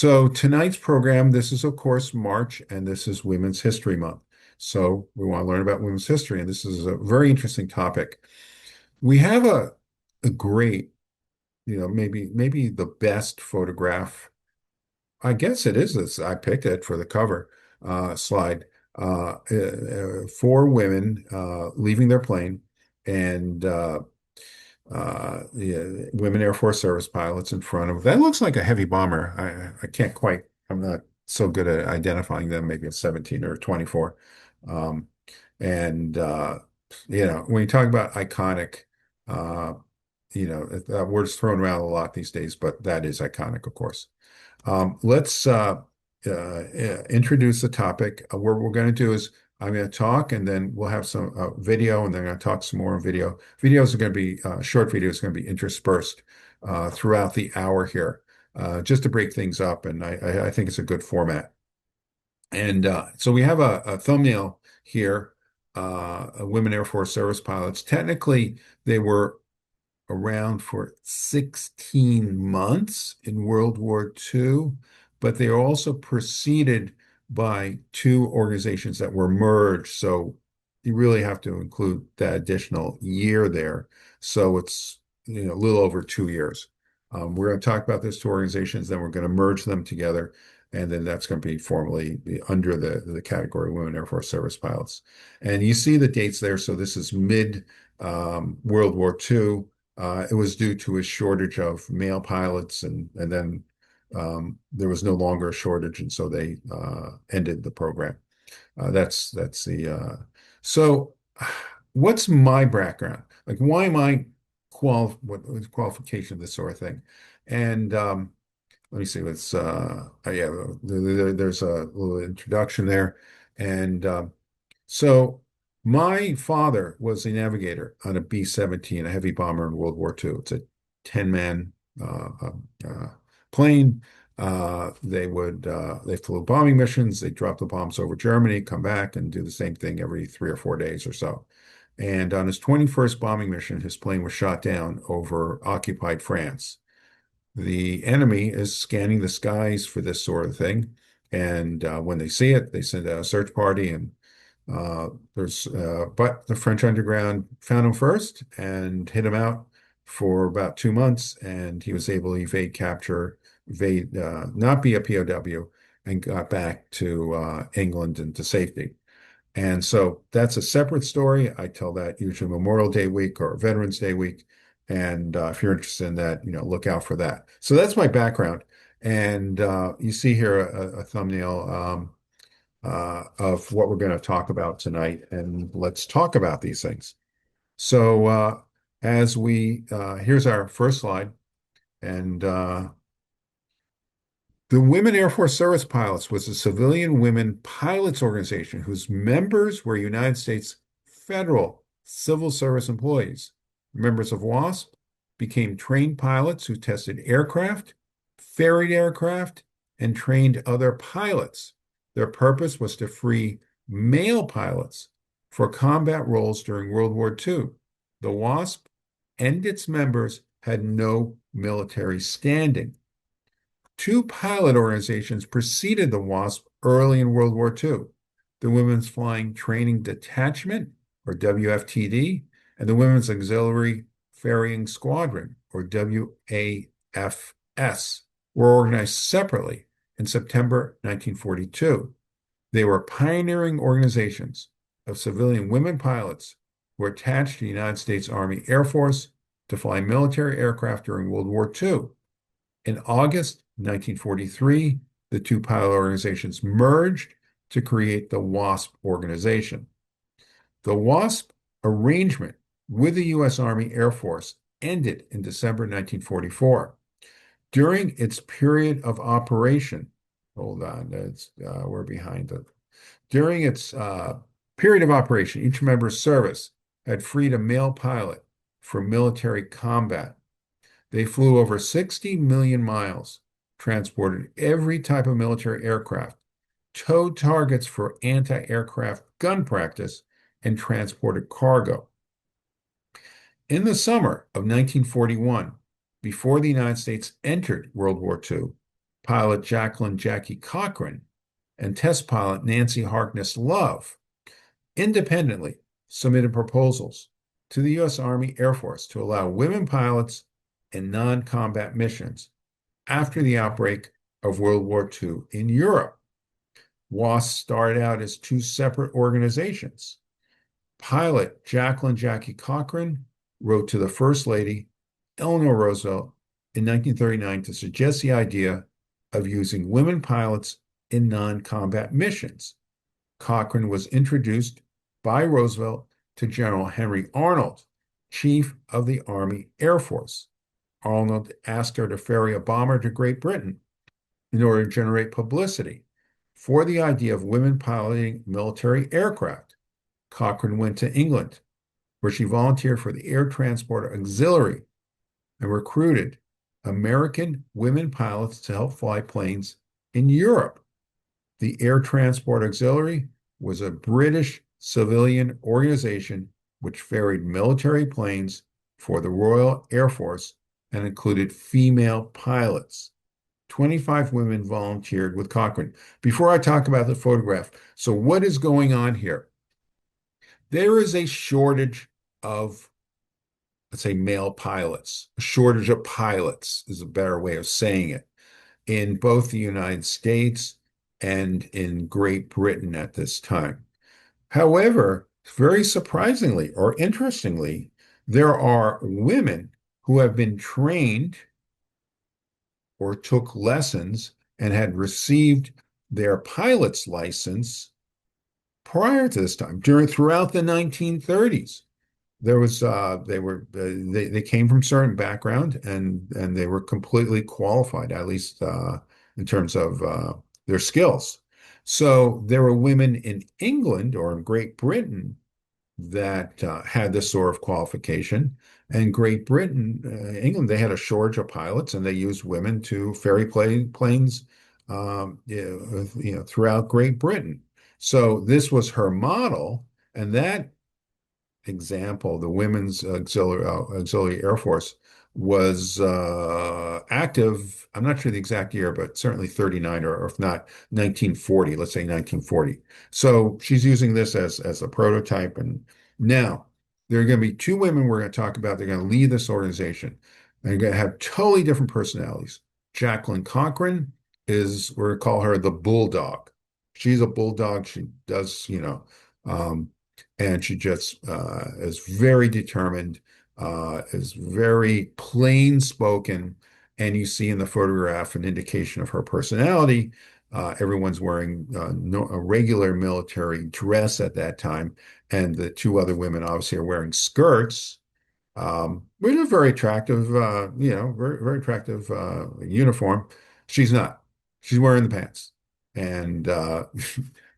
So tonight's program, this is of course March, and this is Women's History Month. So we want to learn about women's history, and this is a very interesting topic. We have a great, maybe the best photograph. I guess it is this. I picked it for the cover slide. Four women leaving their plane, and the women Air Force service pilots in front of that looks like a heavy bomber. I can't quite. I'm not so good at identifying them. Maybe it's 17 or 24. Um, and when you talk about iconic, uh, that word's thrown around a lot these days, but that is iconic, of course. Let's introduce the topic. What we're going to do is I'm going to talk, and then we'll have some video, and then I'm going to talk some more on video. Videos are going to be short videos going to be interspersed throughout the hour here, just to break things up, and I think it's a good format. And so we have a thumbnail here, women Air Force service pilots. Technically, they were around for 16 months in World War II, but they are also preceded by two organizations that were merged. So you really have to include that additional year there. So it's a little over 2 years. We're going to talk about those two organizations, then we're going to merge them together, and then that's going to be formally under the category of Women Air Force Service Pilots. And you see the dates there. So this is mid World War II. It was due to a shortage of male pilots, and then there was no longer a shortage, and so they ended the program. That's the so. What's my background? Like, why am I what qualification, this sort of thing? And let me see. What's yeah, there's a little introduction there, and so my father was a navigator on a B-17, a heavy bomber in World War II. It's a 10-man plane. They flew bombing missions. They dropped the bombs over Germany, come back, and do the same thing every 3 or 4 days or so. And on his 21st bombing mission, his plane was shot down over occupied France. The enemy is scanning the skies for this sort of thing, and when they see it, they send out a search party, and but the French underground found him first and hit him out for about 2 months, and he was able to evade capture, not be a POW, and got back to England and to safety. And so that's a separate story. I tell that usually Memorial Day week or Veterans Day week. And if you're interested in that, look out for that. So that's my background. And you see here a thumbnail of what we're going to talk about tonight. And let's talk about these things. So here's our first slide. And the Women Air Force Service Pilots was a civilian women pilots organization whose members were United States federal civil service employees. Members of WASP became trained pilots who tested aircraft, ferried aircraft, and trained other pilots. Their purpose was to free male pilots for combat roles during World War II. The WASP and its members had no military standing. Two pilot organizations preceded the WASP early in World War II, the Women's Flying Training Detachment, or WFTD, and the Women's Auxiliary Ferrying Squadron, or WAFS, were organized separately in September 1942. They were pioneering organizations of civilian women pilots who were attached to the United States Army Air Force to fly military aircraft during World War II. In August 1943, the two pilot organizations merged to create the WASP organization. The WASP arrangement with the U.S. Army Air Force ended in December 1944. During its period of operation, hold on, we're behind it. During its period of operation, each member's service had freed a male pilot for military combat. They flew over 60 million miles, transported every type of military aircraft, towed targets for anti-aircraft gun practice, and transported cargo. In the summer of 1941, before the United States entered World War II, pilot Jackie Cochran, and test pilot Nancy Harkness Love independently submitted proposals to the U.S. Army Air Force to allow women pilots in non-combat missions after the outbreak of World War II in Europe. WASP started out as two separate organizations. Pilot Jackie Cochran wrote to the First Lady, Eleanor Roosevelt, in 1939 to suggest the idea of using women pilots in non-combat missions. Cochran was introduced by Roosevelt to General Henry Arnold, Chief of the Army Air Force. Arnold asked her to ferry a bomber to Great Britain in order to generate publicity for the idea of women piloting military aircraft. Cochran went to England, where she volunteered for the Air Transport Auxiliary and recruited American women pilots to help fly planes in Europe. The Air Transport Auxiliary was a British civilian organization which ferried military planes for the Royal Air Force and included female pilots. 25 women volunteered with Cochran. Before I talk about the photograph, so what is going on here? There is a shortage of, let's say, male pilots. A shortage of pilots is a better way of saying it in both the United States and in Great Britain at this time. However, very surprisingly or interestingly, there are women who have been trained or took lessons and had received their pilot's license prior to this time, throughout the 1930s. There was they came from certain background and they were completely qualified, at least in terms of their skills. So there were women in England or in Great Britain that had this sort of qualification. And Great Britain, England, they had a shortage of pilots, and they used women to ferry planes, throughout Great Britain. So this was her model, and that example, the Women's Auxiliary Air Force, was active. I'm not sure the exact year, but certainly 39 or if not 1940, let's say 1940. So she's using this as a prototype. And now there are going to be two women we're going to talk about. They're going to lead this organization. They're going to have totally different personalities. Jacqueline Cochran is, we're going to call her the bulldog. She's a bulldog. She does, and she just is very determined, is very plain spoken. And you see in the photograph an indication of her personality. Everyone's wearing a regular military dress at that time. And the two other women obviously are wearing skirts, which is very attractive, very, very attractive uniform. She's not. She's wearing the pants. And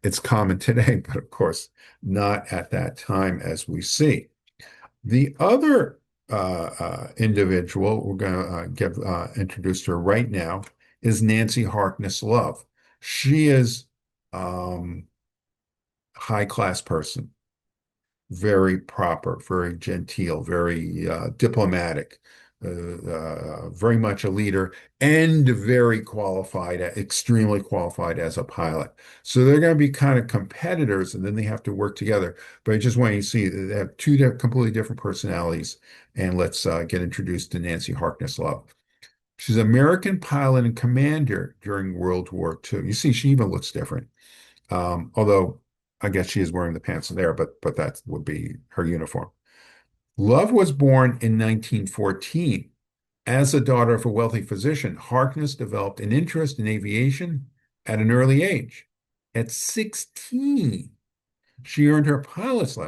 it's common today, but of course, not at that time as we see. The other individual we're going to get introduced to her right now is Nancy Harkness Love. She is a high-class person, very proper, very genteel, very diplomatic, very much a leader, and very qualified, extremely qualified as a pilot. So they're going to be kind of competitors, and then they have to work together. But I just want you to see they have two completely different personalities. And let's get introduced to Nancy Harkness Love. She's an American pilot and commander during World War II. You see, she even looks different. Although I guess she is wearing the pants there, but that would be her uniform. Love was born in 1914. As a daughter of a wealthy physician, Harkness developed an interest in aviation at an early age. At 16, she earned her pilot's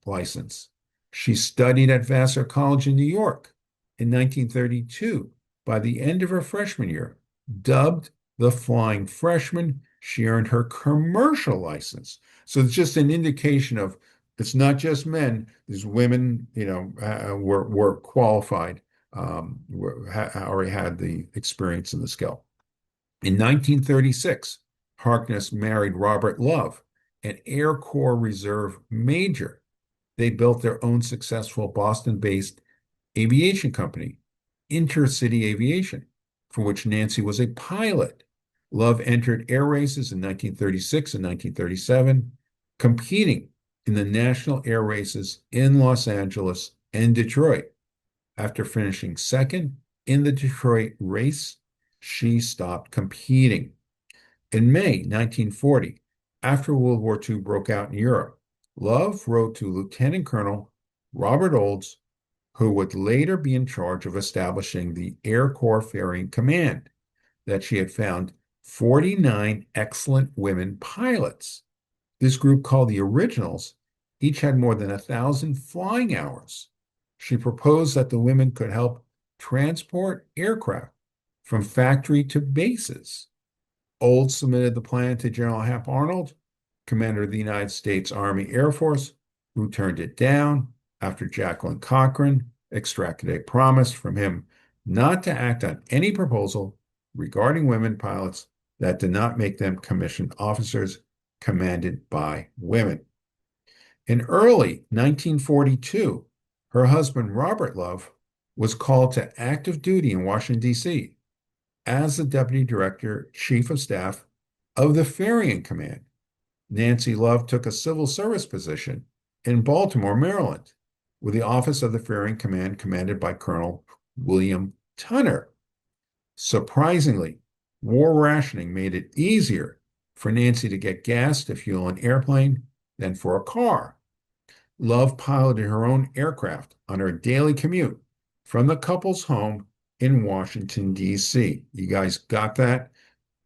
license. She studied at Vassar College in New York. In 1932, by the end of her freshman year, dubbed the Flying Freshman, she earned her commercial license. So it's just an indication of it's not just men. These women, were qualified, already had the experience and the skill. In 1936, Harkness married Robert Love, an Air Corps Reserve major. They built their own successful Boston-based aviation company, Intercity Aviation, for which Nancy was a pilot. Love entered air races in 1936 and 1937, competing in the national air races in Los Angeles and Detroit. After finishing second in the Detroit race, she stopped competing. In May 1940, after World War II broke out in Europe, Love wrote to Lieutenant Colonel Robert Olds, who would later be in charge of establishing the Air Corps Ferrying Command, that she had found 49 excellent women pilots. This group, called the Originals, each had more than 1,000 flying hours. She proposed that the women could help transport aircraft from factory to bases. Olds submitted the plan to General Hap Arnold, commander of the United States Army Air Force, who turned it down after Jacqueline Cochran extracted a promise from him not to act on any proposal regarding women pilots that did not make them commissioned officers commanded by women. In early 1942, her husband, Robert Love, was called to active duty in Washington, D.C. as the Deputy Director, Chief of Staff of the Ferrying Command. Nancy Love took a civil service position in Baltimore, Maryland, with the Office of the Ferrying Command commanded by Colonel William Tunner. Surprisingly, war rationing made it easier for Nancy to get gas to fuel an airplane than for a car. Love piloted her own aircraft on her daily commute from the couple's home in Washington, D.C. You guys got that?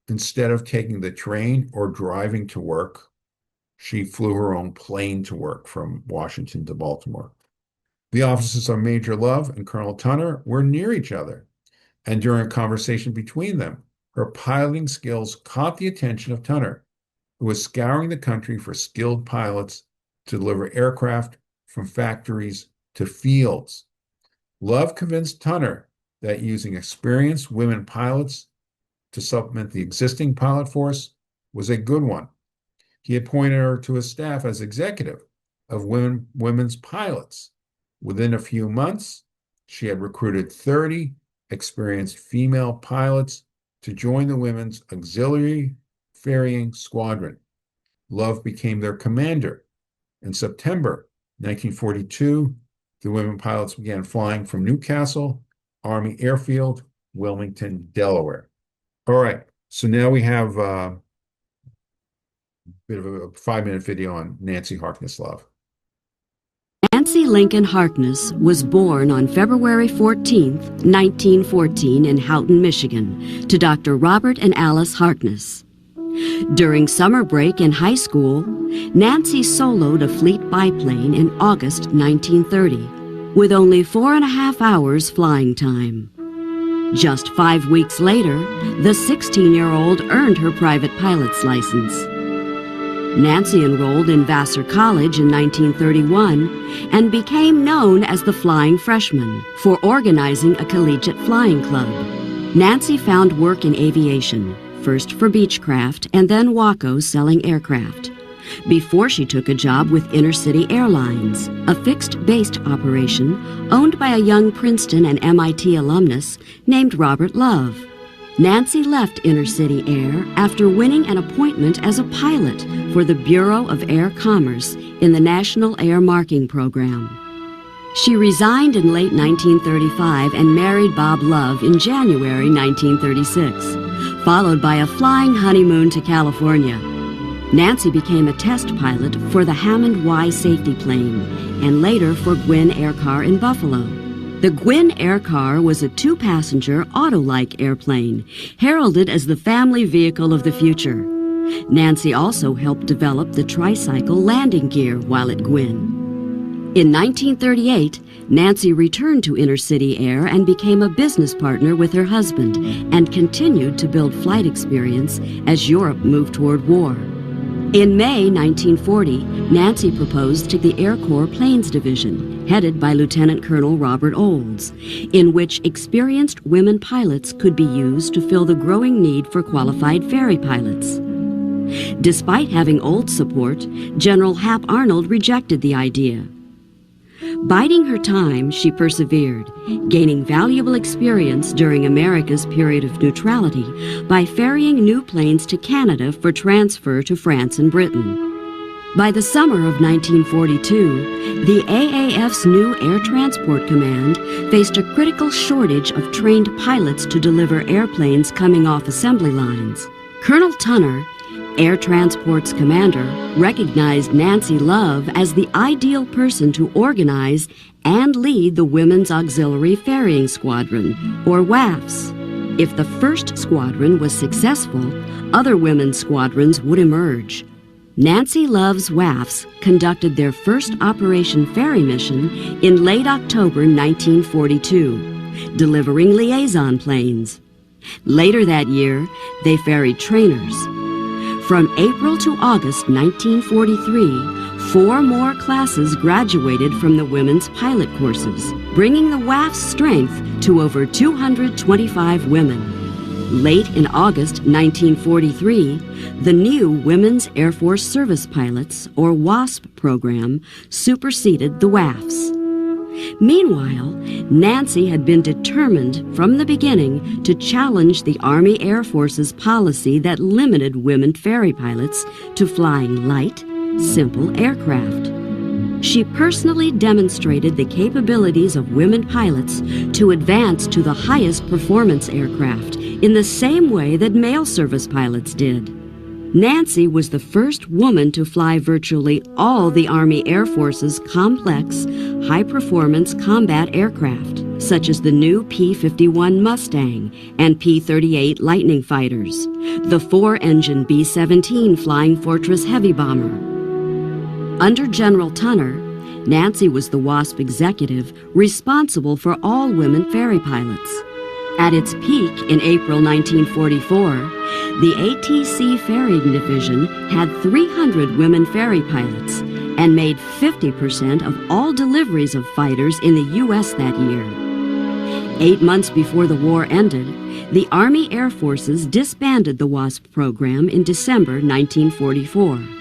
Instead of taking the train or driving to work, she flew her own plane to work from Washington to Baltimore. The offices of Major Love and Colonel Tunner were near each other, and during a conversation between them, her piloting skills caught the attention of Tunner, who was scouring the country for skilled pilots to deliver aircraft from factories to fields. Love convinced Tunner that using experienced women pilots to supplement the existing pilot force was a good one. He appointed her to his staff as executive of women's pilots. Within a few months, she had recruited 30 experienced female pilots to join the Women's Auxiliary Ferrying Squadron. Love became their commander. In September 1942, the women pilots began flying from Newcastle Army Airfield, Wilmington, Delaware. All right, so now we have a bit of a 5-minute video on Nancy Harkness Love. Nancy Lincoln Harkness was born on February 14, 1914 in Houghton, Michigan, to Dr. Robert and Alice Harkness. During summer break in high school, Nancy soloed a fleet biplane in August 1930, with only 4.5 hours flying time. Just 5 weeks later, the 16-year-old earned her private pilot's license. Nancy enrolled in Vassar College in 1931 and became known as the Flying Freshman for organizing a collegiate flying club. Nancy found work in aviation, first for Beechcraft and then Waco selling aircraft, before she took a job with Intercity Airlines, a fixed-based operation owned by a young Princeton and MIT alumnus named Robert Love. Nancy left Intercity Air after winning an appointment as a pilot for the Bureau of Air Commerce in the National Air Marking Program. She resigned in late 1935 and married Bob Love in January 1936, followed by a flying honeymoon to California. Nancy became a test pilot for the Hammond Y safety plane and later for Gwin Air Car in Buffalo. The Gwin Air Car was a 2-passenger, auto-like airplane, heralded as the family vehicle of the future. Nancy also helped develop the tricycle landing gear while at Gwin. In 1938, Nancy returned to Intercity Air and became a business partner with her husband and continued to build flight experience as Europe moved toward war. In May 1940, Nancy proposed to the Air Corps Planes Division, headed by Lieutenant Colonel Robert Olds, in which experienced women pilots could be used to fill the growing need for qualified ferry pilots. Despite having Olds' support, General Hap Arnold rejected the idea. Biding her time, she persevered, gaining valuable experience during America's period of neutrality by ferrying new planes to Canada for transfer to France and Britain. By the summer of 1942, the AAF's new Air Transport Command faced a critical shortage of trained pilots to deliver airplanes coming off assembly lines. Colonel Tunner, Air Transport's commander, recognized Nancy Love as the ideal person to organize and lead the Women's Auxiliary Ferrying Squadron, or WAFS. If the first squadron was successful, other women's squadrons would emerge. Nancy Love's WAFs conducted their first Operation Ferry mission in late October 1942, delivering liaison planes. Later that year, they ferried trainers. From April to August 1943, 4 more classes graduated from the women's pilot courses, bringing the WAF's strength to over 225 women. Late in August 1943, the new Women's Air Force Service Pilots, or WASP program, superseded the WAFs. Meanwhile, Nancy had been determined from the beginning to challenge the Army Air Force's policy that limited women ferry pilots to flying light, simple aircraft. She personally demonstrated the capabilities of women pilots to advance to the highest performance aircraft in the same way that male service pilots did. Nancy was the first woman to fly virtually all the Army Air Force's complex, high-performance combat aircraft, such as the new P-51 Mustang and P-38 Lightning fighters, the 4-engine B-17 Flying Fortress heavy bomber. Under General Tunner, Nancy was the WASP executive responsible for all women ferry pilots. At its peak in April 1944, the ATC Ferrying Division had 300 women ferry pilots and made 50% of all deliveries of fighters in the U.S. that year. 8 months before the war ended, the Army Air Forces disbanded the WASP program in December 1944.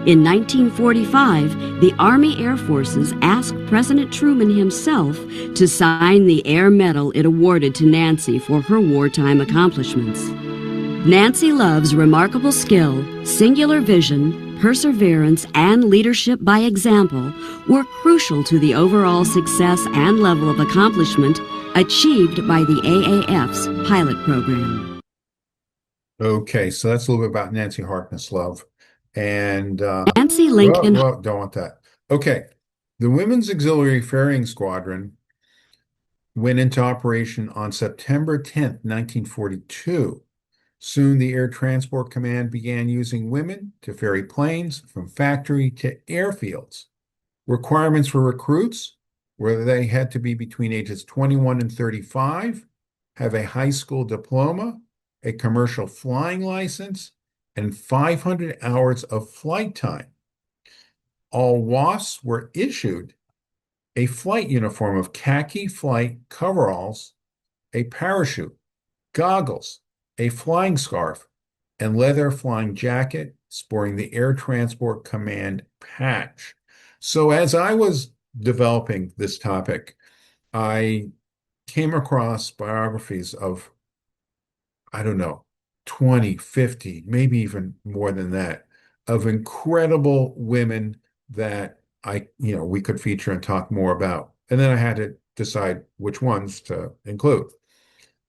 In 1945, the Army Air Forces asked President Truman himself to sign the Air Medal it awarded to Nancy for her wartime accomplishments. Nancy Love's remarkable skill, singular vision, perseverance, and leadership by example were crucial to the overall success and level of accomplishment achieved by the AAF's pilot program. Okay, so that's a little bit about Nancy Harkness Love. And Nancy Lincoln. well, don't want that. Okay, the Women's Auxiliary Ferrying Squadron went into operation on September 10th, 1942. Soon the Air Transport Command began using women to ferry planes from factory to airfields. Requirements for recruits were they had to be between ages 21 and 35, have a high school diploma, a commercial flying license, and 500 hours of flight time. All WASPs were issued a flight uniform of khaki flight coveralls, a parachute, goggles, a flying scarf, and leather flying jacket sporting the Air Transport Command patch. So as I was developing this topic, I came across biographies of, I don't know, 20, 50, maybe even more than that, of incredible women that we could feature and talk more about. And then I had to decide which ones to include.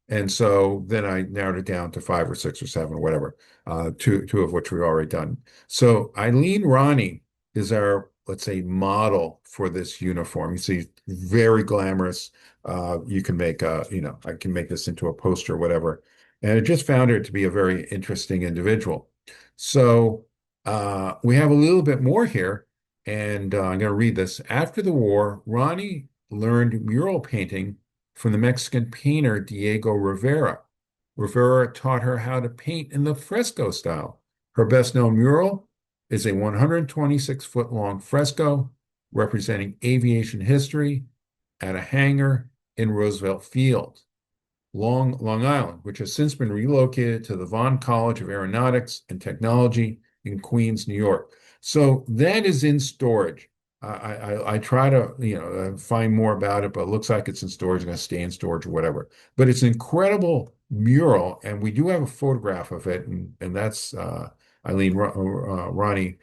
And so then I narrowed it down to 5 or 6 or 7 or whatever, two of which we've already done. So Eileen Ronnie is our, let's say, model for this uniform. You see, very glamorous. You can make I can make this into a poster or whatever. And I just found her to be a very interesting individual. So we have a little bit more here, and I'm going to read this. After the war, Ronnie learned mural painting from the Mexican painter Diego Rivera. Rivera taught her how to paint in the fresco style. Her best-known mural is a 126-foot-long fresco representing aviation history at a hangar in Roosevelt Field, Long Island, which has since been relocated to the Vaughn College of Aeronautics and Technology in Queens, New York. So that is in storage. I try to, find more about it, but it looks like it's in storage, going to stay in storage or whatever. But it's an incredible mural, and we do have a photograph of it, and that's Ronnie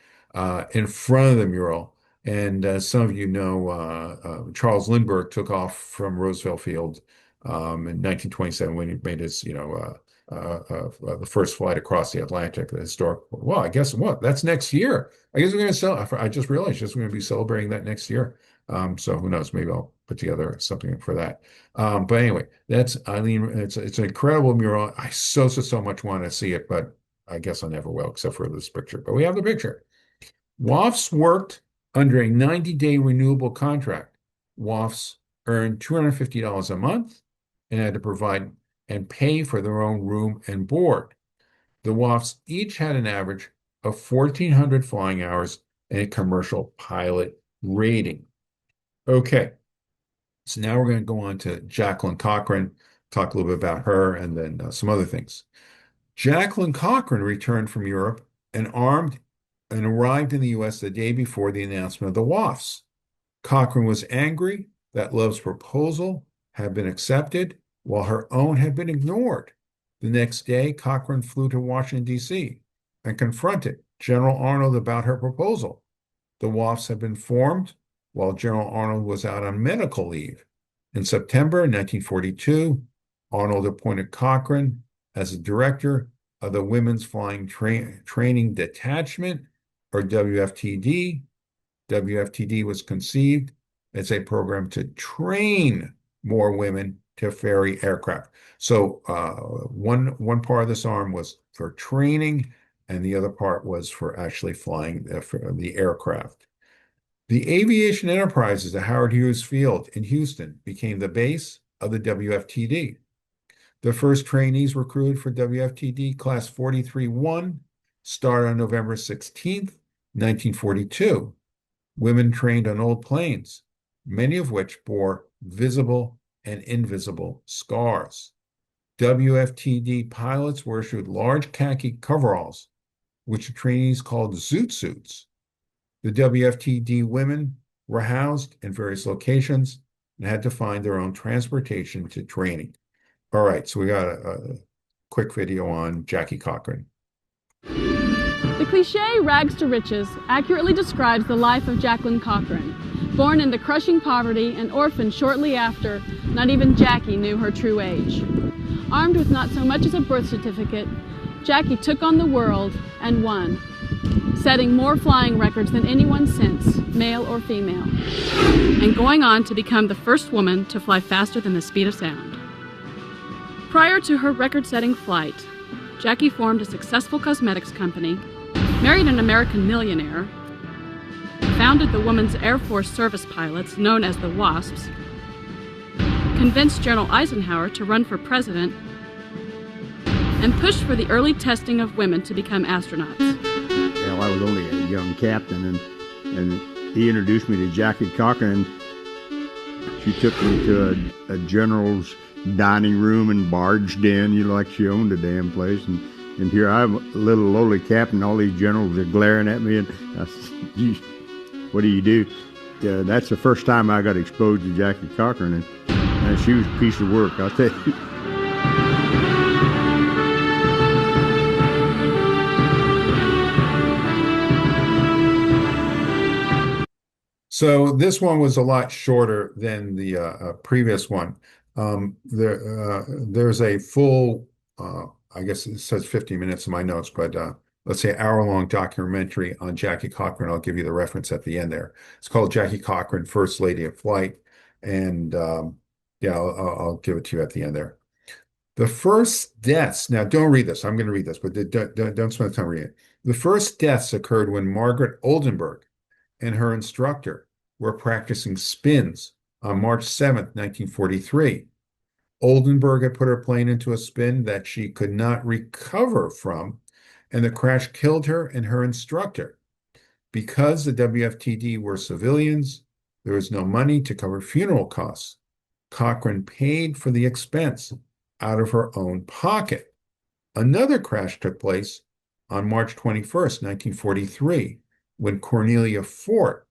in front of the mural. And some of you know, Charles Lindbergh took off from Roosevelt Field in 1927 when he made his, the first flight across the Atlantic, the historic. Well, I guess what? That's next year. I guess we're going to sell. I just realized we're going to be celebrating that next year. So who knows? Maybe I'll put together something for that. But anyway, that's Eileen. It's an incredible mural. I so much want to see it, but I guess I never will, except for this picture. But we have the picture. WAFs worked under a 90-day renewable contract. WAFs earned $250 a month and had to provide and pay for their own room and board. The WAFs each had an average of 1,400 flying hours and a commercial pilot rating. Okay, so now we're going to go on to Jacqueline Cochran, talk a little bit about her, and then some other things. Jacqueline Cochran returned from Europe and armed and arrived in the U.S. the day before the announcement of the WAFs. Cochran was angry that Love's proposal had been accepted while her own had been ignored. The next day, Cochran flew to Washington, D.C. and confronted General Arnold about her proposal. The WAFs had been formed while General Arnold was out on medical leave. In September 1942, Arnold appointed Cochran as the director of the Women's Flying Training Detachment, or WFTD. WFTD was conceived as a program to train more women to ferry aircraft. So one part of this arm was for training, and the other part was for actually flying the aircraft. The aviation enterprises at Howard Hughes Field in Houston became the base of the WFTD. The first trainees recruited for WFTD Class 43-1 started on November 16th, 1942. Women trained on old planes, many of which bore visible and invisible scars. WFTD pilots were issued large khaki coveralls, which the trainees called zoot suits. The WFTD women were housed in various locations and had to find their own transportation to training. All right, so we got a quick video on Jackie Cochran. The cliche rags to riches accurately describes the life of Jacqueline Cochran. Born into crushing poverty and orphaned shortly after, not even Jackie knew her true age. Armed with not so much as a birth certificate, Jackie took on the world and won, setting more flying records than anyone since, male or female, and going on to become the first woman to fly faster than the speed of sound. Prior to her record-setting flight, Jackie formed a successful cosmetics company, married an American millionaire, founded the Women's Air Force Service Pilots, known as the WASPs, convinced General Eisenhower to run for president, and pushed for the early testing of women to become astronauts. Well, I was only a young captain, and he introduced me to Jackie Cochran. She took me to a general's dining room and barged in, like she owned the damn place. And here I'm a little lowly captain, all these generals are glaring at me, and I said, what do you do? That's the first time I got exposed to Jackie Cochran, and she was a piece of work, I'll tell you. So this one was a lot shorter than the previous one. There's a full, I guess it says 50 minutes in my notes, but let's say hour-long documentary on Jackie Cochran. I'll give you the reference at the end there. It's called Jackie Cochran, First Lady of Flight. And yeah, I'll give it to you at the end there. The first deaths, now don't read this, I'm going to read this, but don't spend time reading it. The first deaths occurred when Margaret Oldenburg and her instructor were practicing spins on March 7th, 1943. Oldenburg had put her plane into a spin that she could not recover from, and the crash killed her and her instructor. Because the WFTD were civilians, there was no money to cover funeral costs. Cochran paid for the expense out of her own pocket. Another crash took place on March 21st, 1943, when Cornelia Fort,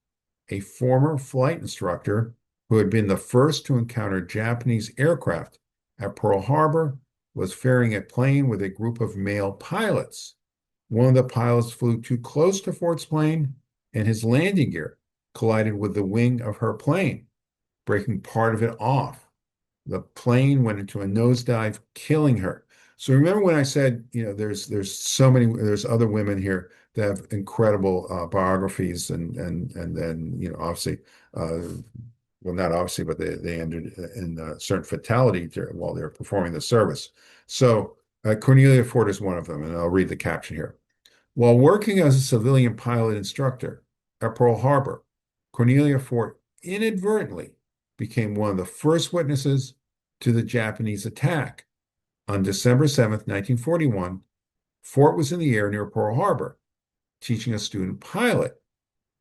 a former flight instructor who had been the first to encounter Japanese aircraft at Pearl Harbor, was ferrying a plane with a group of male pilots. One of the pilots flew too close to Fort's plane, and his landing gear collided with the wing of her plane, breaking part of it off. The plane went into a nosedive, killing her. So remember when I said, there's there's other women here that have incredible biographies, and then obviously, well, not obviously, but they ended in certain fatality while they were performing the service. So Cornelia Fort is one of them, and I'll read the caption here. While working as a civilian pilot instructor at Pearl Harbor, Cornelia Fort inadvertently became one of the first witnesses to the Japanese attack. On December 7th, 1941, Fort was in the air near Pearl Harbor, teaching a student pilot.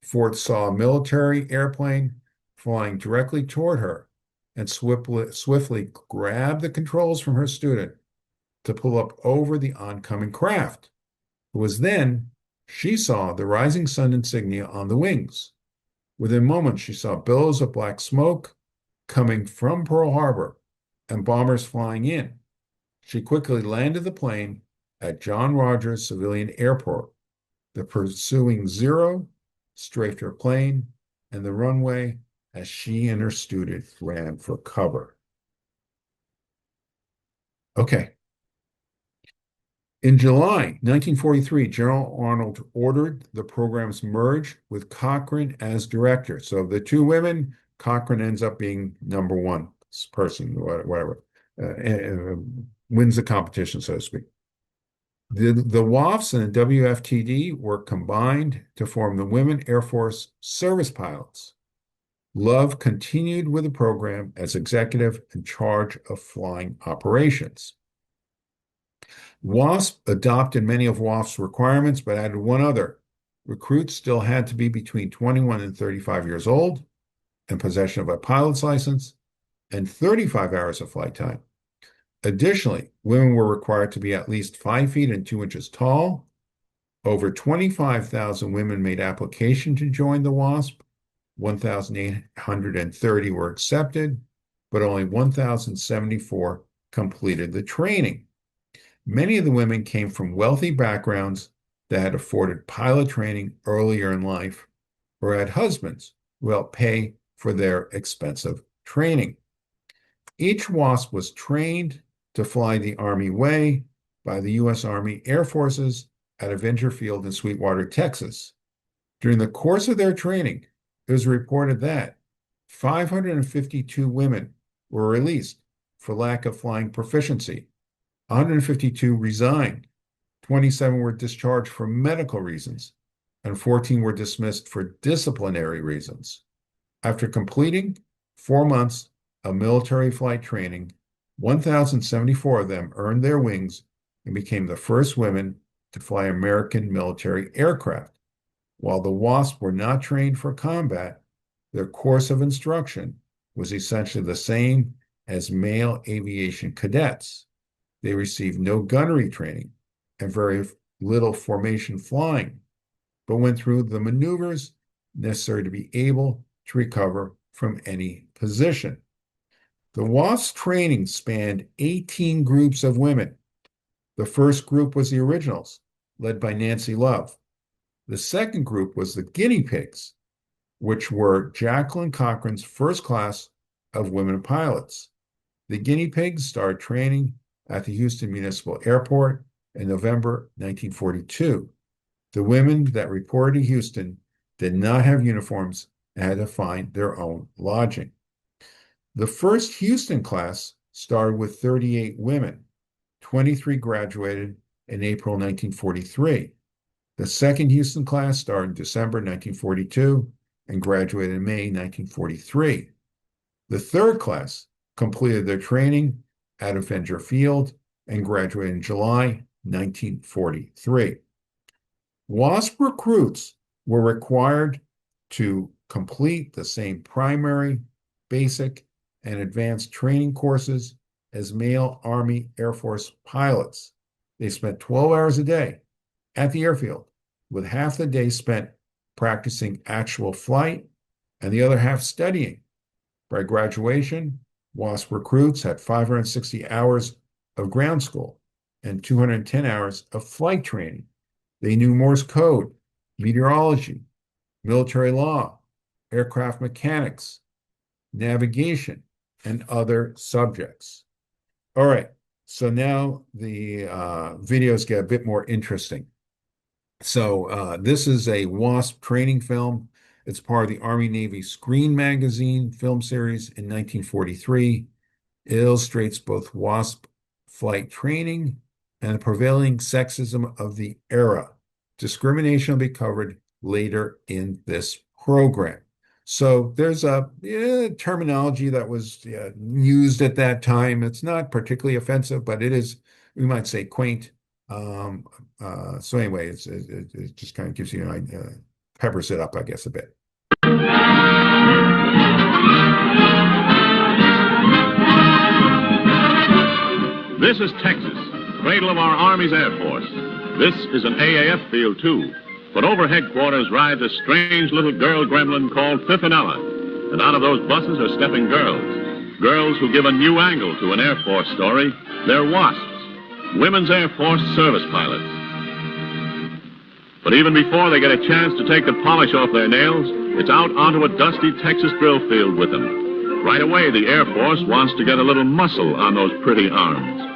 Fort saw a military airplane flying directly toward her and swiftly grabbed the controls from her student to pull up over the oncoming craft. It was then she saw the rising sun insignia on the wings. Within moments, she saw billows of black smoke coming from Pearl Harbor and bombers flying in. She quickly landed the plane at John Rogers Civilian Airport. The pursuing Zero strafed her plane and the runway as she and her student ran for cover. Okay. In July 1943, General Arnold ordered the program's merge with Cochran as director. So the two women, Cochran ends up being number one person, whatever, wins the competition, so to speak. The WAFs and the WFTD were combined to form the Women Air Force Service Pilots. Love continued with the program as executive in charge of flying operations. WASP adopted many of WAF's requirements, but added one other. Recruits still had to be between 21 and 35 years old, in possession of a pilot's license, and 35 hours of flight time. Additionally, women were required to be at least 5 feet and 2 inches tall. Over 25,000 women made application to join the WASP. 1,830 were accepted, but only 1,074 completed the training. Many of the women came from wealthy backgrounds that had afforded pilot training earlier in life, or had husbands who helped pay for their expensive training. Each WASP was trained to fly the Army Way by the U.S. Army Air Forces at Avenger Field in Sweetwater, Texas. During the course of their training, it was reported that 552 women were released for lack of flying proficiency. 152 resigned, 27 were discharged for medical reasons, and 14 were dismissed for disciplinary reasons. After completing 4 months of military flight training, 1,074 of them earned their wings and became the first women to fly American military aircraft. While the WASP were not trained for combat, their course of instruction was essentially the same as male aviation cadets. They received no gunnery training and very little formation flying, but went through the maneuvers necessary to be able to recover from any position. The WASP training spanned 18 groups of women. The first group was the originals, led by Nancy Love. The second group was the guinea pigs, which were Jacqueline Cochran's first class of women pilots. The guinea pigs started training at the Houston Municipal Airport in November 1942. The women that reported to Houston did not have uniforms and had to find their own lodging. The first Houston class started with 38 women. 23 graduated in April 1943. The second Houston class started in December 1942 and graduated in May 1943. The third class completed their training at Avenger Field and graduated in July 1943. WASP recruits were required to complete the same primary, basic, and advanced training courses as male Army Air Force pilots. They spent 12 hours a day at the airfield, with half the day spent practicing actual flight and the other half studying. By graduation, WASP recruits had 560 hours of ground school and 210 hours of flight training. They knew Morse code, meteorology, military law, aircraft mechanics, navigation, and other subjects. All right, so now the videos get a bit more interesting. So this is a WASP training film. It's part of the Army-Navy Screen Magazine film series in 1943. It illustrates both WASP flight training and the prevailing sexism of the era. Discrimination will be covered later in this program. So there's a terminology that was used at that time. It's not particularly offensive, but it is, we might say, quaint. So anyway, it just kind of gives you an idea, peppers it up, I guess, a bit. This is Texas, cradle of our Army's Air Force. This is an AAF field, too. But over headquarters rides a strange little girl gremlin called Fiffinella. And out of those buses are stepping girls. Girls who give a new angle to an Air Force story. They're WASPs, Women's Air Force Service Pilots. But even before they get a chance to take the polish off their nails, it's out onto a dusty Texas drill field with them. Right away, the Air Force wants to get a little muscle on those pretty arms.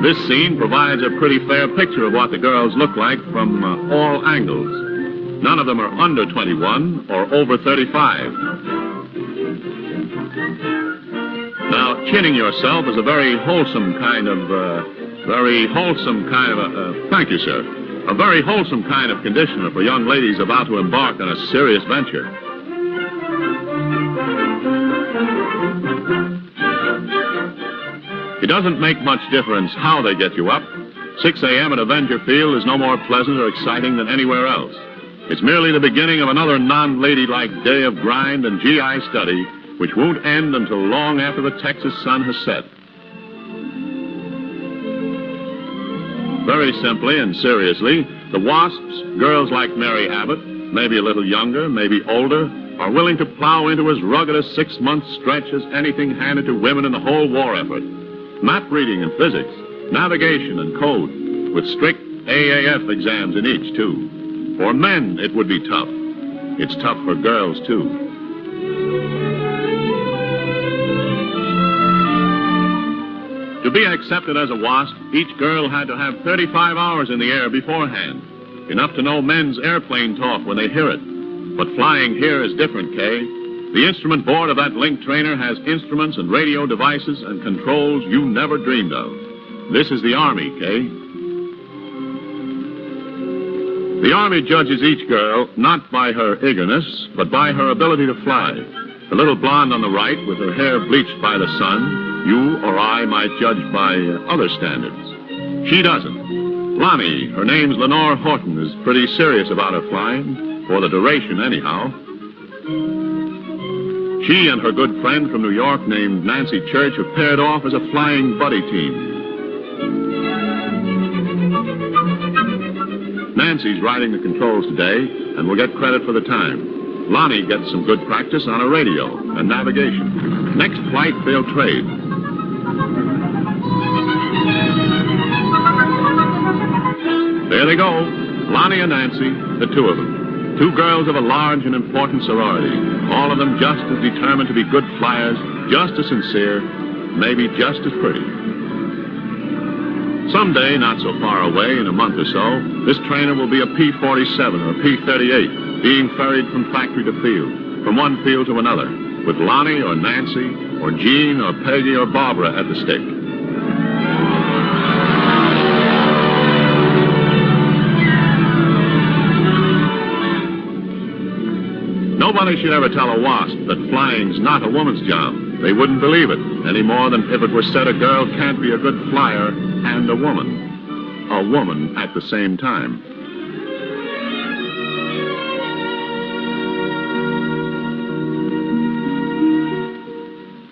This scene provides a pretty fair picture of what the girls look like from all angles. None of them are under 21 or over 35. Now, chinning yourself is a very wholesome kind of, thank you, sir, a very wholesome kind of conditioner for young ladies about to embark on a serious venture. It doesn't make much difference how they get you up. 6 a.m. at Avenger Field is no more pleasant or exciting than anywhere else. It's merely the beginning of another non-ladylike day of grind and GI study, which won't end until long after the Texas sun has set. Very simply and seriously, the WASPs, girls like Mary Abbott, maybe a little younger, maybe older, are willing to plow into as rugged a 6-month stretch as anything handed to women in the whole war effort. Map reading and physics, navigation and code, with strict AAF exams in each, too. For men, it would be tough. It's tough for girls, too. To be accepted as a WASP, each girl had to have 35 hours in the air beforehand, enough to know men's airplane talk when they hear it. But flying here is different, Kay. The instrument board of that link trainer has instruments and radio devices and controls you never dreamed of. This is the Army, Kay. The Army judges each girl not by her eagerness, but by her ability to fly. The little blonde on the right, with her hair bleached by the sun, you or I might judge by other standards. She doesn't. Lonnie, her name's Lenore Horton, is pretty serious about her flying, for the duration anyhow. She and her good friend from New York named Nancy Church have paired off as a flying buddy team. Nancy's riding the controls today and will get credit for the time. Lonnie gets some good practice on a radio and navigation. Next flight, they'll trade. There they go, Lonnie and Nancy, the two of them. Two girls of a large and important sorority, all of them just as determined to be good flyers, just as sincere, maybe just as pretty. Someday, not so far away, in a month or so, this trainer will be a P-47 or a P-38, being ferried from factory to field, from one field to another, with Lonnie or Nancy or Jean or Peggy or Barbara at the stick. Nobody should ever tell a WASP that flying's not a woman's job. They wouldn't believe it, any more than if it were said a girl can't be a good flyer and a woman at the same time.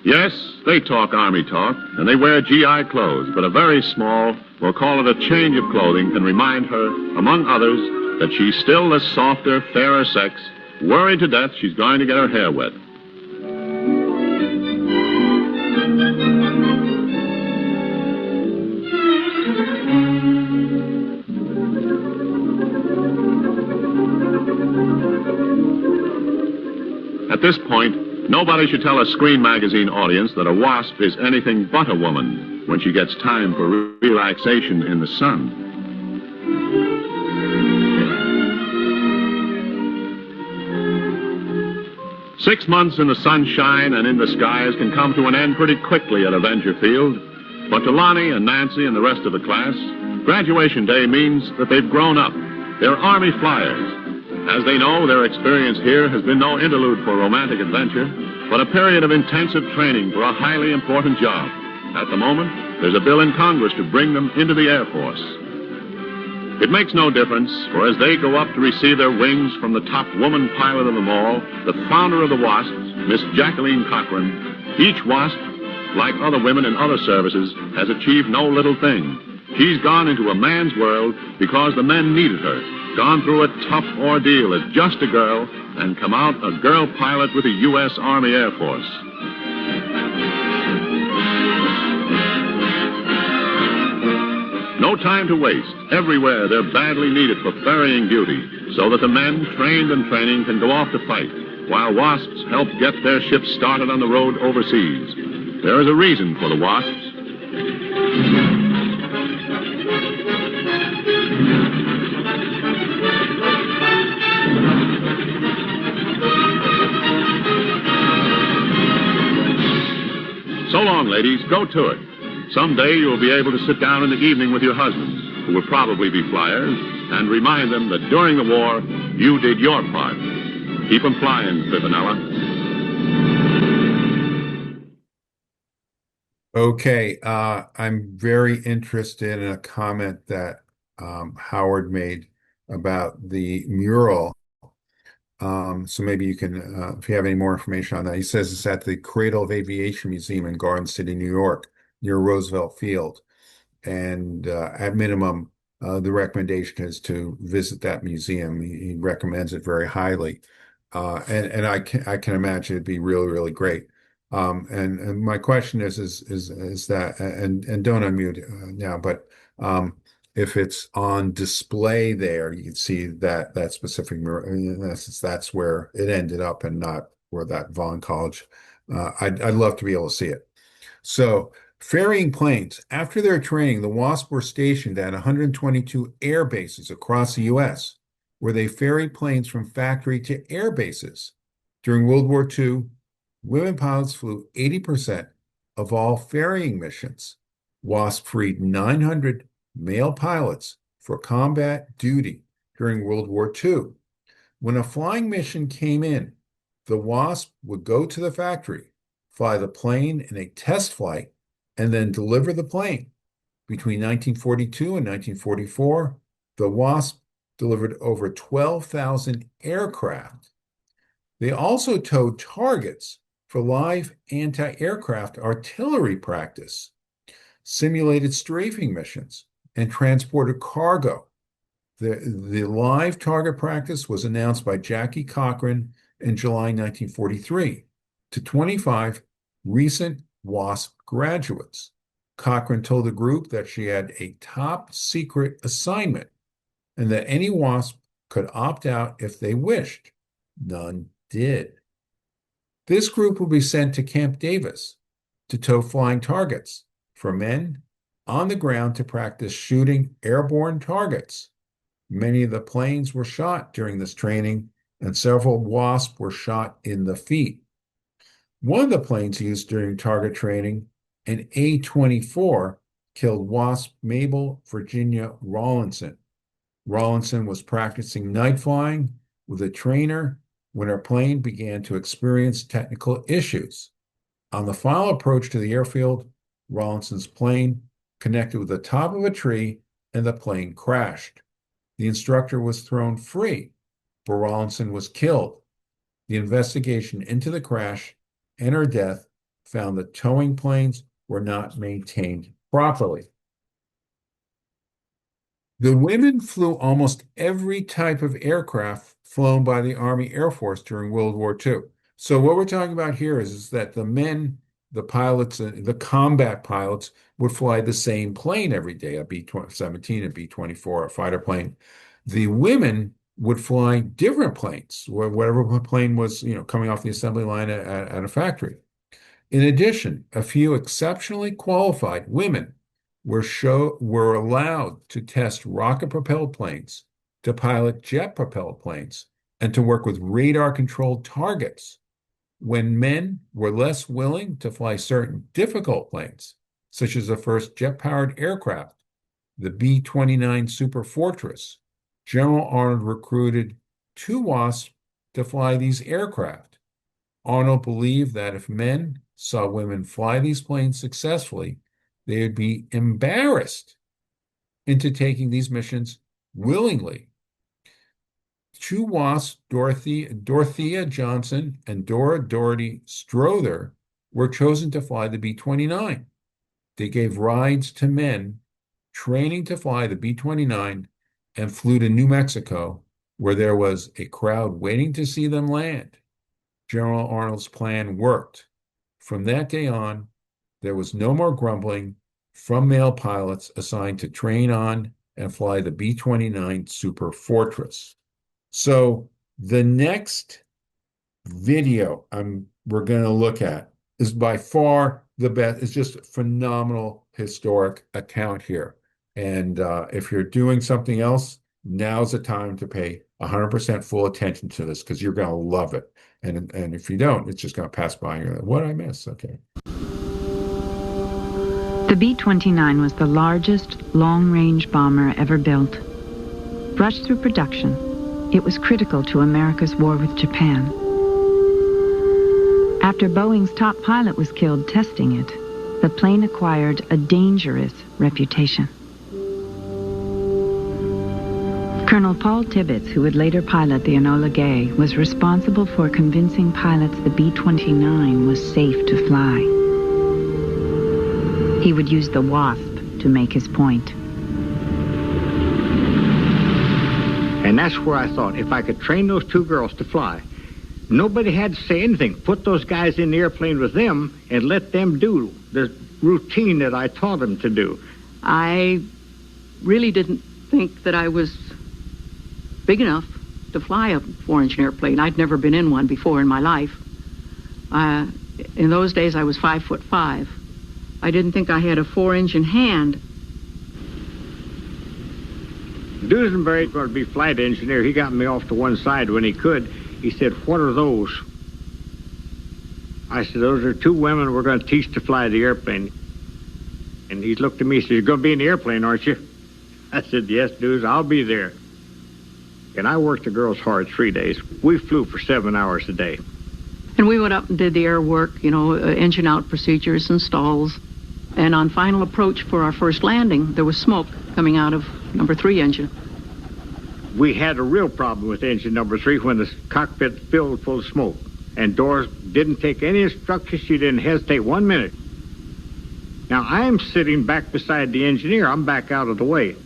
Yes, they talk Army talk, and they wear GI clothes, but a very small, we'll call it a change of clothing, can remind her, among others, that she's still the softer, fairer sex worried to death she's going to get her hair wet. At this point, nobody should tell a Screen Magazine audience that a wasp is anything but a woman when she gets time for relaxation in the sun. Six months in the sunshine and in the skies can come to an end pretty quickly at Avenger Field. But to Lonnie and Nancy and the rest of the class, graduation day means that they've grown up. They're Army flyers. As they know, their experience here has been no interlude for romantic adventure, but a period of intensive training for a highly important job. At the moment, there's a bill in Congress to bring them into the Air Force. It makes no difference, for as they go up to receive their wings from the top woman pilot of them all, the founder of the WASPs, Miss Jacqueline Cochran, each WASP, like other women in other services, has achieved no little thing. She's gone into a man's world because the men needed her, gone through a tough ordeal as just a girl, and come out a girl pilot with the U.S. Army Air Force. No time to waste. Everywhere they're badly needed for ferrying duty, so that the men, trained and training, can go off to fight, while WASPs help get their ships started on the road overseas. There is a reason for the WASPs. So long, ladies. Go to it. Someday you'll be able to sit down in the evening with your husbands, who will probably be flyers, and remind them that during the war, you did your part. Keep them flying, Pivanella. Okay, I'm very interested in a comment that Howard made about the mural. So maybe you can, if you have any more information on that. He says it's at the Cradle of Aviation Museum in Garden City, New York, near Roosevelt Field. And at minimum, the recommendation is to visit that museum. He recommends it very highly. And I can imagine it'd be really, really great. And my question is that, and don't unmute now, but if it's on display there, you can see that specific mural. In essence, that's where it ended up and not where that Vaughn College. I'd love to be able to see it. So ferrying planes. After their training, the WASP were stationed at 122 air bases across the U.S., where they ferried planes from factory to air bases. During World War II, women pilots flew 80% of all ferrying missions. WASP freed 900 male pilots for combat duty during World War II. When a flying mission came in, the WASP would go to the factory, fly the plane in a test flight, and then deliver the plane. Between 1942 and 1944, the WASP delivered over 12,000 aircraft. They also towed targets for live anti-aircraft artillery practice, simulated strafing missions, and transported cargo. The live target practice was announced by Jackie Cochran in July 1943 to 25 recent WASP graduates. Cochran told the group that she had a top secret assignment and that any WASP could opt out if they wished. None did. This group will be sent to Camp Davis to tow flying targets for men on the ground to practice shooting airborne targets. Many of the planes were shot during this training, and several WASP were shot in the feet. One of the planes used during target training, an A-24, killed WASP Mabel Virginia Rawlinson. Rawlinson was practicing night flying with a trainer when her plane began to experience technical issues. On the final approach to the airfield, Rawlinson's plane connected with the top of a tree and the plane crashed. The instructor was thrown free, but Rawlinson was killed. The investigation into the crash and her death found that towing planes were not maintained properly. The women flew almost every type of aircraft flown by the Army Air Force during World War II. So what we're talking about here is that the men, the pilots, the combat pilots would fly the same plane every day, a B-17, a B-24, a fighter plane. The women would fly different planes, whatever plane was, coming off the assembly line at a factory. In addition, a few exceptionally qualified women were allowed to test rocket-propelled planes, to pilot jet-propelled planes, and to work with radar-controlled targets when men were less willing to fly certain difficult planes, such as the first jet-powered aircraft, the B-29 Superfortress. General Arnold recruited 2 WASP to fly these aircraft. Arnold believed that if men saw women fly these planes successfully, they would be embarrassed into taking these missions willingly. 2 WASP, Dorothea Johnson and Dora Doherty Strother, were chosen to fly the B-29. They gave rides to men training to fly the B-29 and flew to New Mexico, where there was a crowd waiting to see them land. General Arnold's plan worked. From that day on, there was no more grumbling from male pilots assigned to train on and fly the B-29 Superfortress. So the next video we're going to look at is by far the best. It's just a phenomenal historic account here. And if you're doing something else, now's the time to pay 100% full attention to this, because you're going to love it. And if you don't, it's just going to pass by and you're like, what did I miss? Okay. The B-29 was the largest long-range bomber ever built. Rushed through production, it was critical to America's war with Japan. After Boeing's top pilot was killed testing it, the plane acquired a dangerous reputation. Colonel Paul Tibbets, who would later pilot the Enola Gay, was responsible for convincing pilots the B-29 was safe to fly. He would use the WASP to make his point. And that's where I thought, if I could train those 2 girls to fly, nobody had to say anything. Put those guys in the airplane with them and let them do the routine that I taught them to do. I really didn't think that I was big enough to fly a 4-engine airplane. I'd never been in one before in my life. In those days, I was 5'5". I didn't think I had a 4-engine hand. Dusenberry, going to be flight engineer, he got me off to one side when he could. He said, what are those? I said, those are 2 women we're going to teach to fly the airplane. And he looked at me and said, you're going to be in the airplane, aren't you? I said, yes, Deuce, I'll be there. And I worked the girls hard 3 days. We flew for 7 hours a day. And we went up and did the air work, engine out procedures and stalls. And on final approach for our first landing, there was smoke coming out of number 3 engine. We had a real problem with engine number 3 when the cockpit filled full of smoke. And Doris didn't take any instructions. She didn't hesitate 1 minute. Now, I'm sitting back beside the engineer. I'm back out of the way.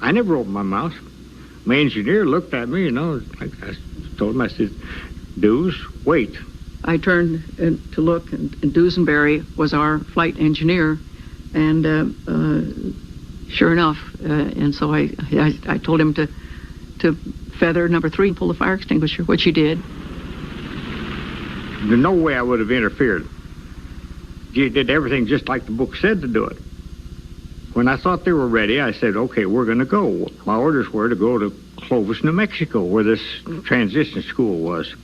I never opened my mouth. My engineer looked at me, I told him, I said, Deuce, wait. I turned to look, and Dusenberry was our flight engineer, and sure enough, and so I told him to feather number 3 and pull the fire extinguisher, which he did. There's no way I would have interfered. He did everything just like the book said to do it. When I thought they were ready, I said, okay, we're going to go. My orders were to go to Clovis, New Mexico, where this transition school was.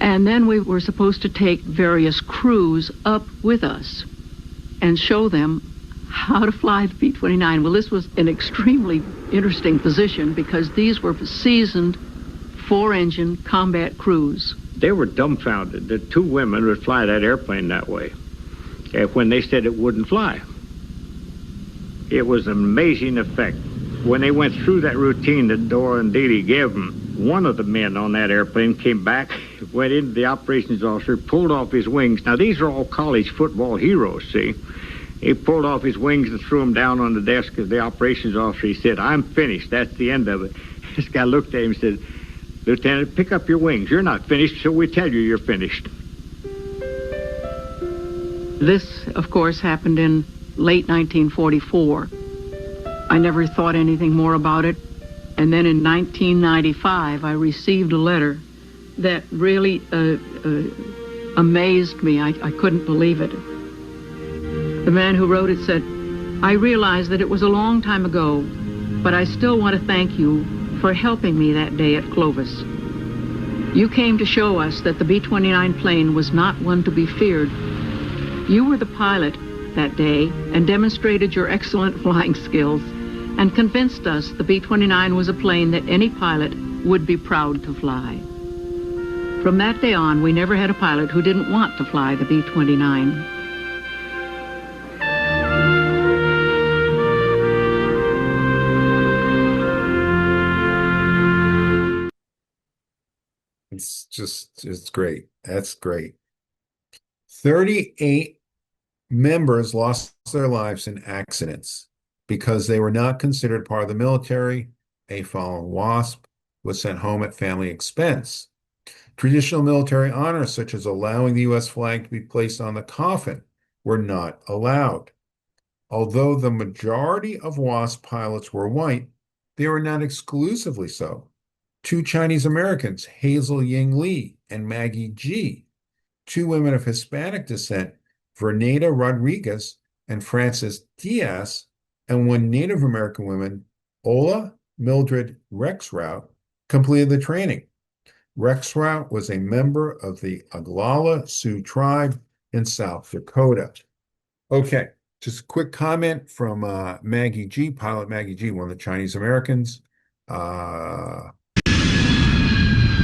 And then we were supposed to take various crews up with us and show them how to fly the B-29. Well, this was an extremely interesting position because these were seasoned 4-engine combat crews. They were dumbfounded that 2 women would fly that airplane that way when they said it wouldn't fly. It was an amazing effect. When they went through that routine that Dora and Dee Dee gave them, one of the men on that airplane came back, went into the operations officer, pulled off his wings. Now, these are all college football heroes, see? He pulled off his wings and threw them down on the desk of the operations officer. He said, I'm finished. That's the end of it. This guy looked at him and said, "Lieutenant, pick up your wings. You're not finished, so we tell you you're finished." This, of course, happened in late 1944. I never thought anything more about it. And then in 1995, I received a letter that really amazed me. I couldn't believe it. The man who wrote it said, "I realize that it was a long time ago, but I still want to thank you for helping me that day at Clovis. You came to show us that the B-29 plane was not one to be feared. You were the pilot that day and demonstrated your excellent flying skills and convinced us the B-29 was a plane that any pilot would be proud to fly." From that day on, we never had a pilot who didn't want to fly the B-29. It's great. That's great. 38 members lost their lives in accidents because they were not considered part of the military. A fallen WASP was sent home at family expense. Traditional military honors, such as allowing the U.S. flag to be placed on the coffin, were not allowed. Although the majority of WASP pilots were white, they were not exclusively so. 2 Chinese Americans, Hazel Ying Lee and Maggie G, 2 women of Hispanic descent, Verneda Rodriguez and Frances Diaz, and 1 Native American woman, Ola Mildred Rexrout, completed the training. Rexrout was a member of the Oglala Sioux tribe in South Dakota. Okay, just a quick comment from Maggie G, pilot Maggie G, one of the Chinese Americans.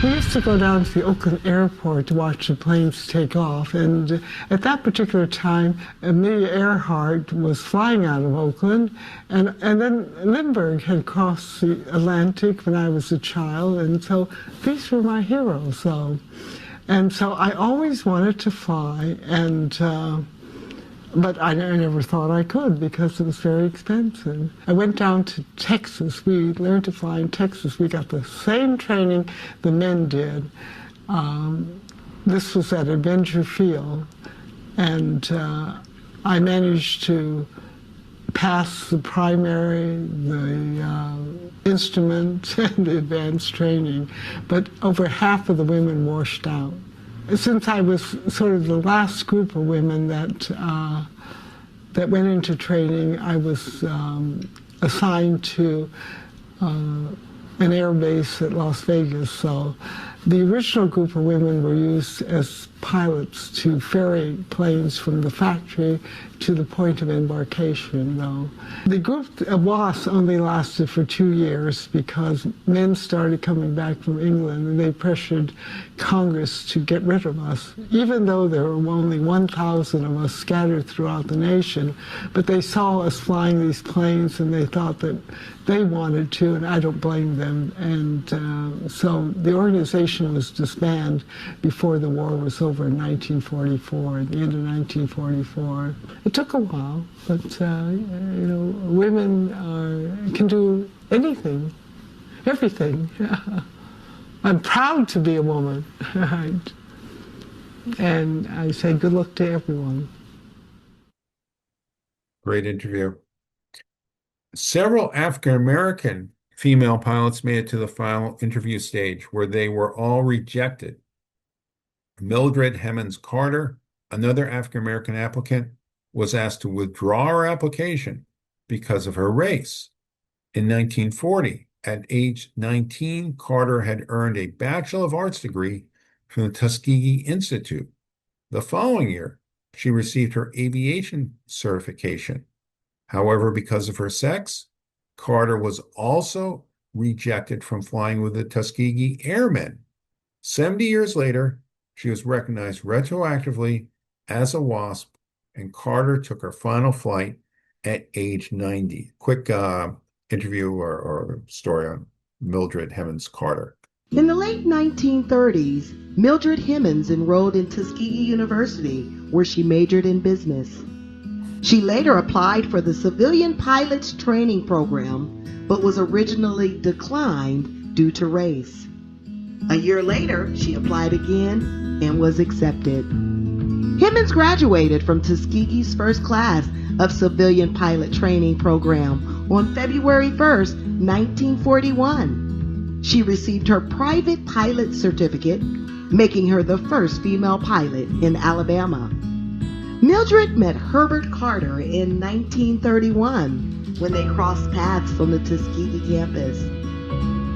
We used to go down to the Oakland airport to watch the planes take off, and at that particular time, Amelia Earhart was flying out of Oakland, and then Lindbergh had crossed the Atlantic when I was a child, and so these were my heroes. So I always wanted to fly, but I never thought I could because it was very expensive. I went down to Texas. We learned to fly in Texas. We got the same training the men did. This was at Avenger Field, and I managed to pass the primary, the instrument, and the advanced training, but over half of the women washed out. Since I was sort of the last group of women that went into training, I was assigned to an air base at Las Vegas. So the original group of women were used as pilots to ferry planes from the factory to the point of embarkation, though. The group of WASP only lasted for 2 years because men started coming back from England and they pressured Congress to get rid of us, even though there were only 1,000 of us scattered throughout the nation. But they saw us flying these planes and they thought that they wanted to, and I don't blame them. And so the organization was disbanded before the war was over in 1944, at the end of 1944. It took a while, but women can do anything, everything. I'm proud to be a woman, right? And I say good luck to everyone. Great interview. Several African-American female pilots made it to the final interview stage where they were all rejected. Mildred Hemmons Carter, another African-American applicant, was asked to withdraw her application because of her race. In 1940, at age 19, Carter had earned a Bachelor of Arts degree from the Tuskegee Institute. The following year, she received her aviation certification. However, because of her sex, Carter was also rejected from flying with the Tuskegee Airmen. 70 years later, she was recognized retroactively as a WASP, and Carter took her final flight at age 90. Quick interview or story on Mildred Hemmons Carter. In the late 1930s, Mildred Hemmons enrolled in Tuskegee University, where she majored in business. She later applied for the Civilian Pilots Training Program, but was originally declined due to race. A year later, she applied again and was accepted. Himmons graduated from Tuskegee's first class of civilian pilot training program on February 1st, 1941. She received her private pilot certificate, making her the first female pilot in Alabama. Mildred met Herbert Carter in 1931 when they crossed paths on the Tuskegee campus.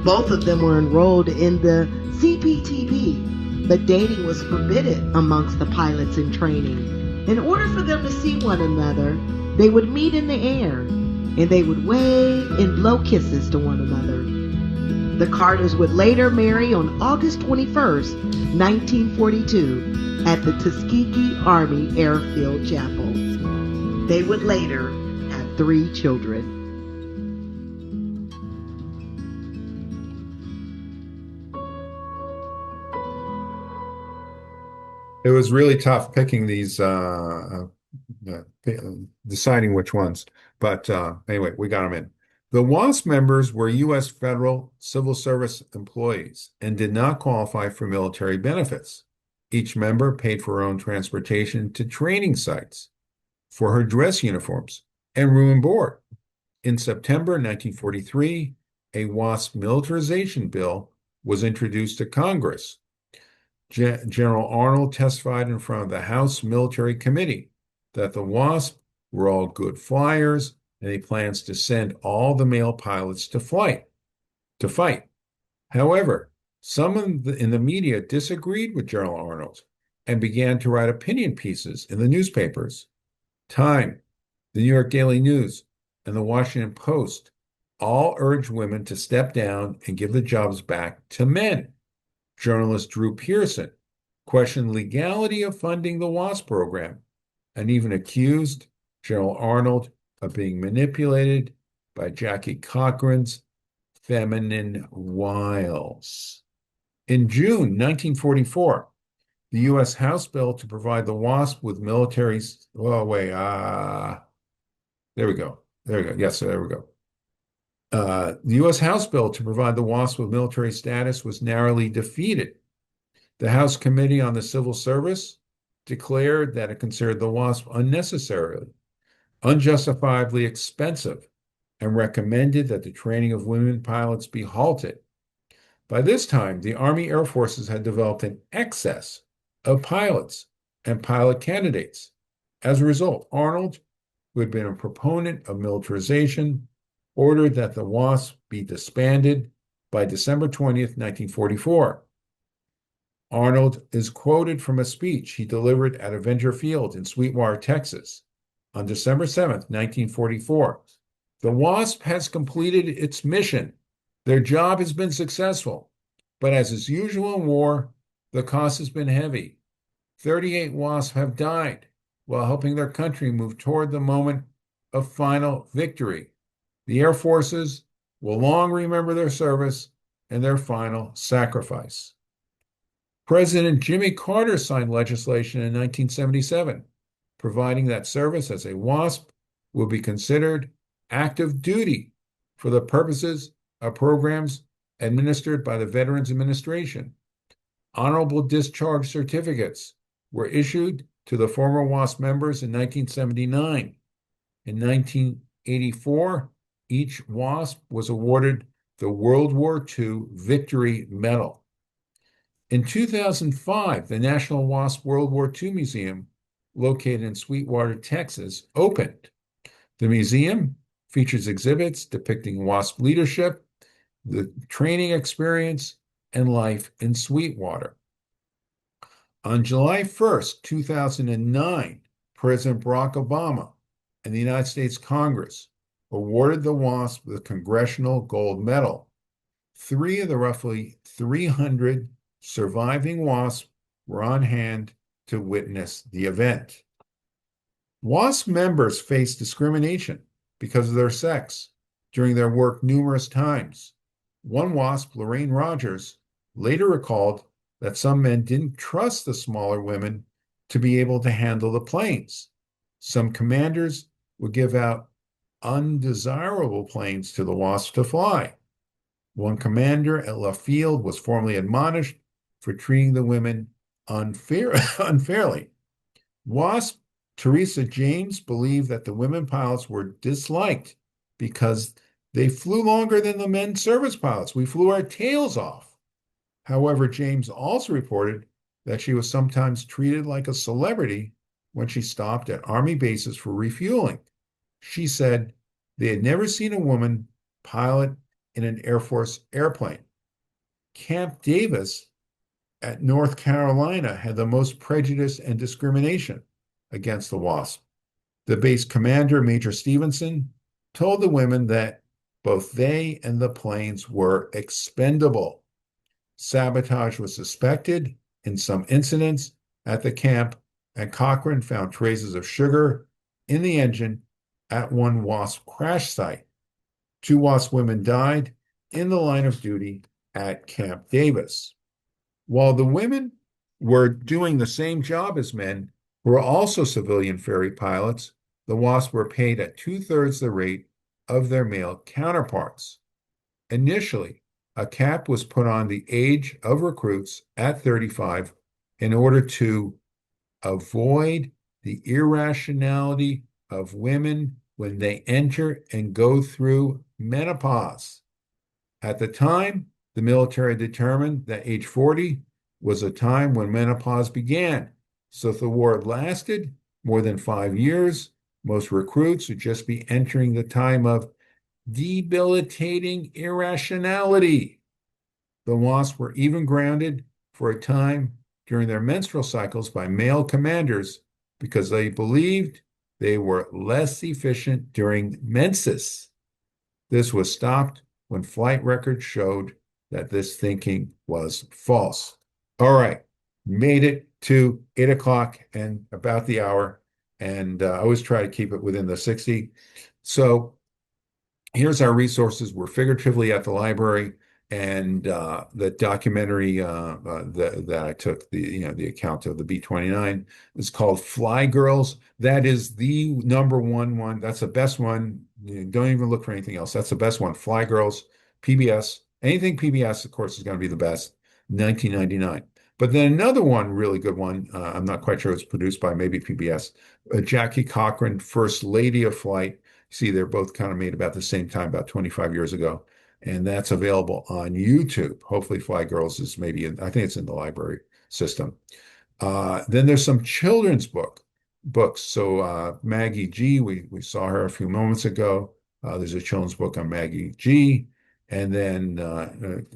Both of them were enrolled in the CPTP, but dating was forbidden amongst the pilots in training. In order for them to see one another, they would meet in the air, and they would wave and blow kisses to one another. The Carters would later marry on August 21st, 1942, at the Tuskegee Army Airfield Chapel. They would later have 3 children. It was really tough picking these, deciding which ones. But anyway, we got them in. The WASP members were U.S. federal civil service employees and did not qualify for military benefits. Each member paid for her own transportation to training sites, for her dress uniforms, and room and board. In September 1943, a WASP militarization bill was introduced to Congress. General Arnold testified in front of the House Military Committee that the WASP were all good flyers, and he plans to send all the male pilots to fight. However, some in the media disagreed with General Arnold and began to write opinion pieces in the newspapers. Time, the New York Daily News, and the Washington Post all urged women to step down and give the jobs back to men. Journalist Drew Pearson questioned legality of funding the WASP program and even accused General Arnold of being manipulated by Jackie Cochran's feminine wiles. In June 1944, the U.S. House bill to provide the WASP with military... there we go. Yes, there we go. The U.S. House bill to provide the WASP with military status was narrowly defeated. The House Committee on the Civil Service declared that it considered the WASP unnecessarily, unjustifiably expensive, and recommended that the training of women pilots be halted. By this time, the Army Air Forces had developed an excess of pilots and pilot candidates. As a result, Arnold, who had been a proponent of militarization, ordered that the WASP be disbanded by December 20th, 1944. Arnold is quoted from a speech he delivered at Avenger Field in Sweetwater, Texas, on December 7th, 1944. The WASP has completed its mission. Their job has been successful, but as is usual in war, the cost has been heavy. 38 WASP have died while helping their country move toward the moment of final victory. The Air Forces will long remember their service and their final sacrifice. President Jimmy Carter signed legislation in 1977, providing that service as a WASP will be considered active duty for the purposes of programs administered by the Veterans Administration. Honorable discharge certificates were issued to the former WASP members in 1979. In 1984, each WASP was awarded the World War II Victory Medal. In 2005, the National WASP World War II Museum, located in Sweetwater, Texas, opened. The museum features exhibits depicting WASP leadership, the training experience, and life in Sweetwater. On July 1st, 2009, President Barack Obama and the United States Congress awarded the WASP the Congressional Gold Medal. 3 of the roughly 300 surviving WASP were on hand to witness the event. WASP members face discrimination because of their sex during their work numerous times. One WASP, Lorraine Rogers, later recalled that some men didn't trust the smaller women to be able to handle the planes. Some commanders would give out undesirable planes to the WASP to fly. One commander at Lafayette was formally admonished for treating the women unfairly. WASP Teresa James believed that the women pilots were disliked because they flew longer than the men service pilots. We flew our tails off. However, James also reported that she was sometimes treated like a celebrity when she stopped at Army bases for refueling. She said they had never seen a woman pilot in an Air Force airplane. Camp Davis at North Carolina had the most prejudice and discrimination against the WASP. The base commander, Major Stevenson, told the women that both they and the planes were expendable. Sabotage was suspected in some incidents at the camp, and Cochran found traces of sugar in the engine at one WASP crash site. 2 WASP women died in the line of duty at Camp Davis. While the women were doing the same job as men, who were also civilian ferry pilots, the WASP were paid at 2/3 the rate of their male counterparts. Initially, a cap was put on the age of recruits at 35 in order to avoid the irrationality of women when they enter and go through menopause. At the time, the military determined that age 40 was a time when menopause began. So if the war lasted more than 5 years, most recruits would just be entering the time of debilitating irrationality. The WASP were even grounded for a time during their menstrual cycles by male commanders because they believed they were less efficient during menses. This was stopped when flight records showed that this thinking was false. All right, made it to 8 o'clock and about the hour, and I always try to keep it within the 60. So here's our resources. We're figuratively at the library, and the documentary that I took, the account of the B-29 is called Fly Girls. That is the #1 one. That's the best one. Don't even look for anything else. That's the best one. Fly Girls, PBS. Anything PBS, of course, is going to be the best. 1999. But then another one, really good one, I'm not quite sure it's produced by maybe PBS, Jackie Cochran, First Lady of Flight. See, they're both kind of made about the same time, about 25 years ago. And that's available on YouTube. Hopefully Fly Girls is maybe I think it's in the library system. Then there's some children's books. So Maggie G, we saw her a few moments ago. There's a children's book on Maggie G. And then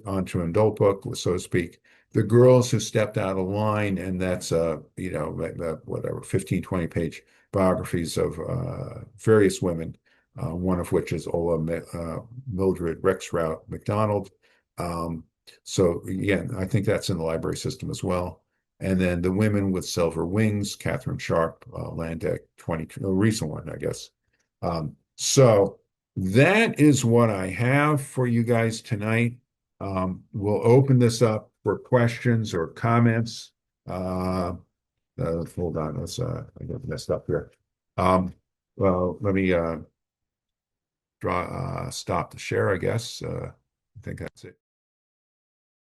onto an adult book, so to speak. The Girls Who Stepped Out of Line, and that's, whatever, 15, 20-page biographies of various women, one of which is Ola Mildred Rexroute McDonald. So again, I think that's in the library system as well. And then The Women with Silver Wings, Catherine Sharp, Landeck, a recent one, I guess. So that is what I have for you guys tonight. We'll open this up for questions or comments. Hold on, I got messed up here. Well, let me stop the share, I guess. I think that's it.